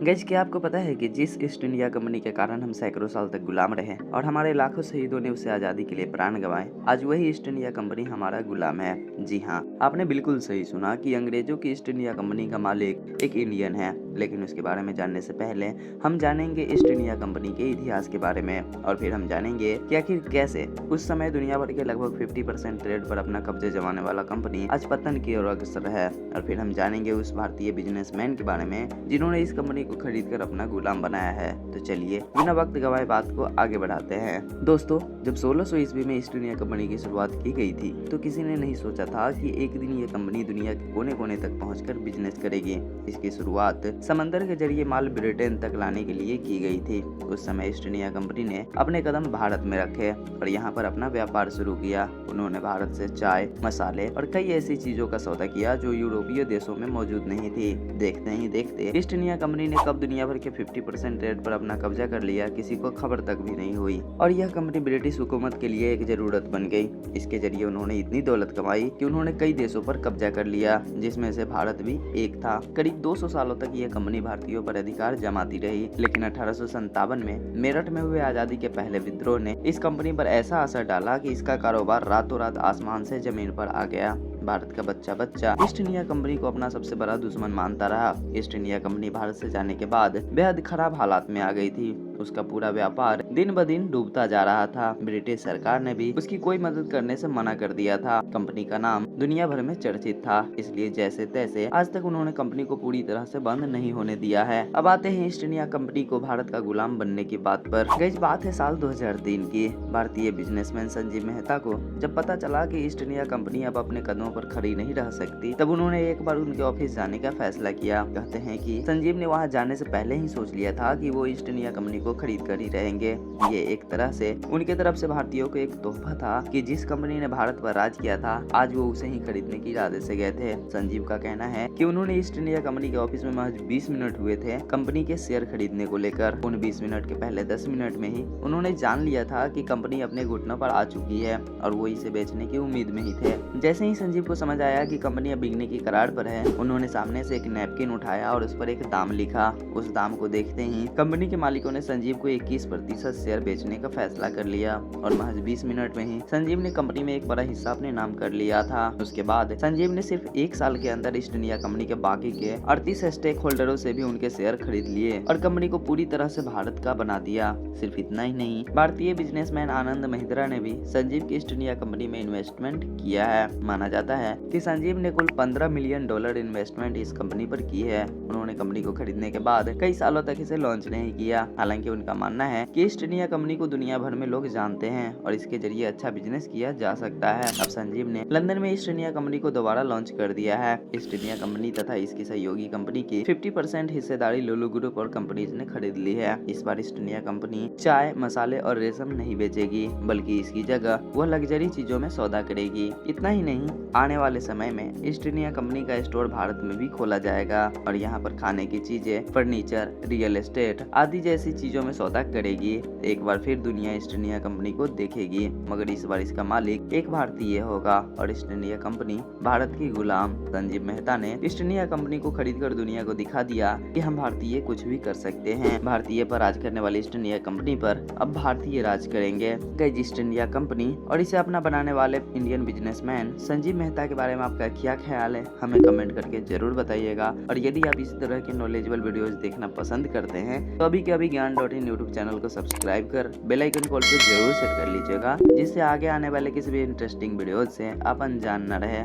Guys, क्या आपको पता है कि जिस ईस्ट इंडिया कंपनी के कारण हम सैकड़ों साल तक गुलाम रहे और हमारे लाखों शहीदों ने उसे आजादी के लिए प्राण गंवाए, आज वही ईस्ट इंडिया कंपनी हमारा गुलाम है। जी हाँ, आपने बिल्कुल सही सुना कि अंग्रेजों की ईस्ट इंडिया कंपनी का मालिक एक इंडियन है। लेकिन उसके बारे में जानने से पहले हम जानेंगे ईस्ट इंडिया कंपनी के इतिहास के बारे में, और फिर हम जानेंगे कि आखिर कैसे उस समय दुनिया भर के लगभग 50% ट्रेड पर अपना कब्जे जमाने वाला कंपनी आज पतन की ओर अग्रसर है। और फिर हम जानेंगे उस भारतीय बिजनेसमैन के बारे में जिन्होंने इस कंपनी को खरीदकर अपना गुलाम बनाया है। तो चलिए बिना वक्त गवाए बात को आगे बढ़ाते हैं। दोस्तों, जब 1600 ईस्वी में ईस्ट इंडिया कंपनी की शुरुआत की गई थी तो किसी ने नहीं सोचा था कि एक दिन ये कंपनी दुनिया के कोने कोने तक पहुंचकर बिजनेस करेगी। इसकी शुरुआत समंदर के जरिए माल ब्रिटेन तक लाने के लिए की गई थी। उस समय ईस्ट इंडिया कंपनी ने अपने कदम भारत में रखे और यहाँ पर अपना व्यापार शुरू किया। उन्होंने भारत से चाय, मसाले और कई ऐसी चीजों का सौदा किया जो यूरोपीय देशों में मौजूद नहीं थी। देखते ही देखते ईस्ट इंडिया कंपनी ने कब दुनिया भर के 50% ट्रेड पर अपना कब्जा कर लिया, किसी को खबर तक भी नहीं हुई। और यह कंपनी ब्रिटिश हुकूमत के लिए एक जरूरत बन गई। इसके जरिए उन्होंने इतनी दौलत कमाई कि उन्होंने कई देशों पर कब्जा कर लिया, जिसमें से भारत भी एक था। करीब 200 सालों तक यह कंपनी भारतीयों पर अधिकार जमाती रही। लेकिन 1857 में मेरठ में हुए आजादी के पहले विद्रोह ने इस कंपनी पर ऐसा असर डाला कि इसका कारोबार रातों रात आसमान से जमीन पर आ गया। भारत का बच्चा ईस्ट इंडिया कंपनी को अपना सबसे बड़ा दुश्मन मानता रहा। ईस्ट इंडिया कंपनी भारत से जाने के बाद बेहद खराब हालात में आ गई थी। उसका पूरा व्यापार दिन ब दिन डूबता जा रहा था। ब्रिटिश सरकार ने भी उसकी कोई मदद करने से मना कर दिया था। कंपनी का नाम दुनिया भर में चर्चित था, इसलिए जैसे तैसे आज तक उन्होंने कंपनी को पूरी तरह से बंद नहीं होने दिया है। अब आते हैं ईस्ट इंडिया कंपनी को भारत का गुलाम बनने की बात पर। गाइस, बात है साल 2003 की। भारतीय बिजनेसमैन संजीव मेहता को जब पता चला कि ईस्ट इंडिया कंपनी अब अपने कदमों पर खड़ी नहीं रह सकती, तब उन्होंने एक बार उनके ऑफिस जाने का फैसला किया। कहते हैं कि संजीव ने वहां जाने से पहले ही सोच लिया था कि वो ईस्ट इंडिया कंपनी को खरीद कर ही रहेंगे। ये एक तरह से उनके तरफ से भारतीयों को एक तोहफा था कि जिस कंपनी ने भारत पर राज किया था, आज वो उसे ही खरीदने के इरादे से गए थे। संजीव का कहना है कि उन्होंने ईस्ट इंडिया कंपनी के ऑफिस में महज 20 मिनट हुए थे कंपनी के शेयर खरीदने को लेकर। उन 20 मिनट के पहले 10 मिनट में ही उन्होंने जान लिया था कि कंपनी अपने घुटनों पर आ चुकी है और वो इसे बेचने की उम्मीद में ही थे। जैसे ही संजीव को समझ आया कि कंपनी अब बिकने की करार पर है, उन्होंने सामने से एक नैपकिन उठाया और उस पर एक दाम लिखा। उस दाम को देखते ही कंपनी के मालिकों ने संजीव को 21% शेयर बेचने का फैसला कर लिया और महज 20 मिनट में ही संजीव ने कंपनी में एक बड़ा हिस्सा अपने नाम कर लिया था। उसके बाद संजीव ने सिर्फ 1 साल के अंदर ईस्ट इंडिया कंपनी के बाकी के 38 स्टेक होल्डरों से भी उनके शेयर खरीद लिए और कंपनी को पूरी तरह से भारत का बना दिया। सिर्फ इतना ही नहीं, भारतीय बिजनेसमैन आनंद महिंद्रा ने भी संजीव की ईस्ट इंडिया कंपनी में इन्वेस्टमेंट किया है। माना जाता है कि संजीव ने कुल $15 मिलियन इन्वेस्टमेंट इस कंपनी पर की है। उन्होंने कंपनी को खरीदने के बाद कई सालों तक इसे लॉन्च नहीं किया। हालांकि उनका मानना है कि ईस्ट इंडिया कंपनी को दुनिया भर में लोग जानते हैं और इसके जरिए अच्छा बिजनेस किया जा सकता है। अब संजीव ने लंदन में ईस्ट इंडिया कंपनी को दोबारा लॉन्च कर दिया है। ईस्ट इंडिया कंपनी तथा इसकी सहयोगी कंपनी की 50% हिस्सेदारी लुलु ग्रुप और कंपनीज ने खरीद ली है। इस बार ईस्ट इंडिया कंपनी चाय, मसाले और रेशम नहीं बेचेगी, बल्कि इसकी जगह वह लग्जरी चीजों में सौदा करेगी। इतना ही नहीं, आने वाले समय में ईस्ट इंडिया कंपनी का स्टोर भारत में भी खोला जाएगा और यहाँ पर खाने की चीजें, फर्नीचर, रियल एस्टेट आदि जैसी चीजों में सौदा करेगी। एक बार फिर दुनिया ईस्ट इंडिया कंपनी को देखेगी, मगर इस बार इसका मालिक एक भारतीय होगा और ईस्ट इंडिया कंपनी भारत की गुलाम। संजीव मेहता ने ईस्ट इंडिया कंपनी को खरीदकर दुनिया को दिखा दिया कि हम भारतीय कुछ भी कर सकते हैं। भारतीय पर राज करने वाली ईस्ट इंडिया कंपनी पर अब भारतीय राज करेंगे। गाइस, ईस्ट इंडिया कंपनी और इसे अपना बनाने वाले इंडियन बिजनेसमैन संजीव मेहता के बारे में आपका क्या ख्याल है, हमें कमेंट करके जरूर बताइएगा। और यदि आप इसी तरह के नॉलेजेबल वीडियोस देखना पसंद करते हैं तो अभी के अभी ज्ञान.in यूट्यूब चैनल को सब्सक्राइब कर बेल आइकन कॉल पे जरूर सेट कर लीजिएगा, जिससे आगे आने वाले किसी भी इंटरेस्टिंग वीडियोज से आप अनजान न रहे।